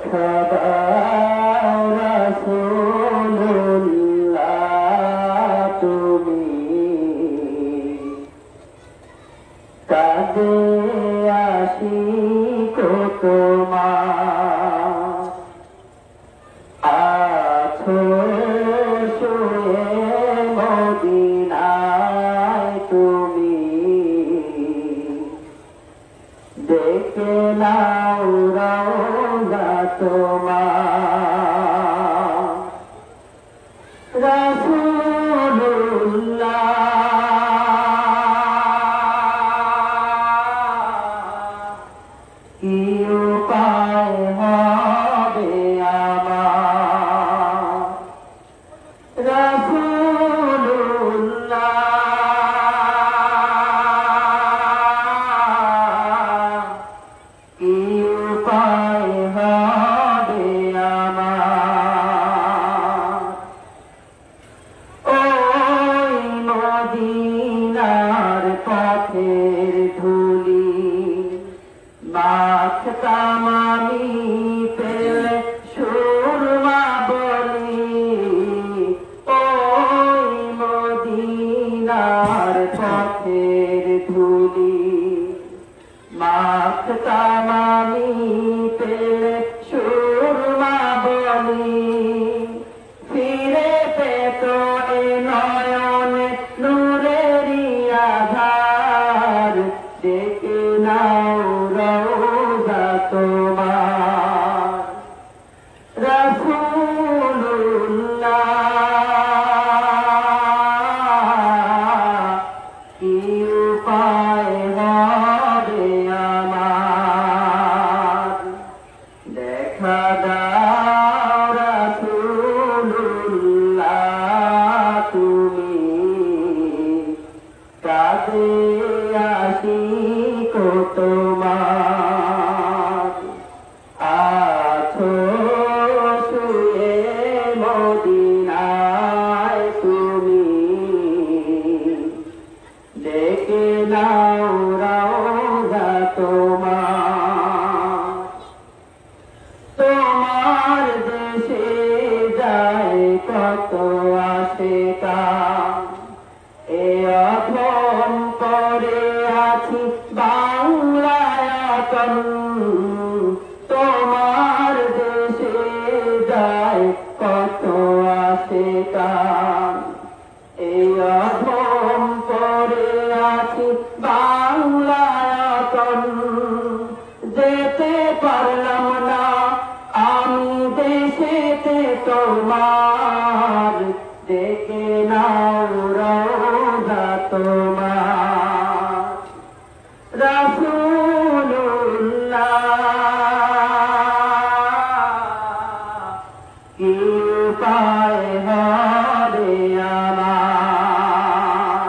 দেখা দাও রাসূলুল্লাহ তুমি কাঁদে আশিক তোমার আছো শুয়ে মদিনায় তুমি দেখে নাও রওজা তোমার রাসূলুল্লাহ কি উপায় হবে আমার রাসূলুল্লাহ কি উপায় হবে আমার ওই মদিনার পথের ধুলি মাখতাম আমি পেলে সুরমা বলি ওই মদিনার পথের ধুলি মাখতাম আমি পেলে সুরমা বলি ফিরে পেত এ নয়নে নূরেরি আধার দেখে নাও রওজা তোমার রাসূলুল্লাহ কি উপায় হবে আমার দেখা দাও রাসূলুল্লাহ তুমি কাঁদে আশিক তোমার আছো শুয়ে মদিনায় তুমি দেখে নাও রওজা তোমার তোমার দেশে যায় কত আশিকা এ অধম পরে আছি বাংলায় অটল তোমার দেশে যায় কত আশিকা এই অধম পরে আছি বাংলায় অটল যেতে পারলাম না আমি দেশেতে তোমার দেখে নাও রওজা তোমার রাসূলুল্লাহ কি উপায় হবে আমার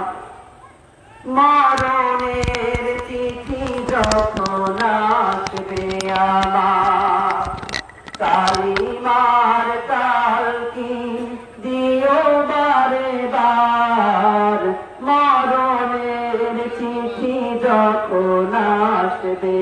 মরণের চিঠি যখন আসবে আমার কালিমার তালকি দিও বারে বার মরণের চিঠি যখন আসবে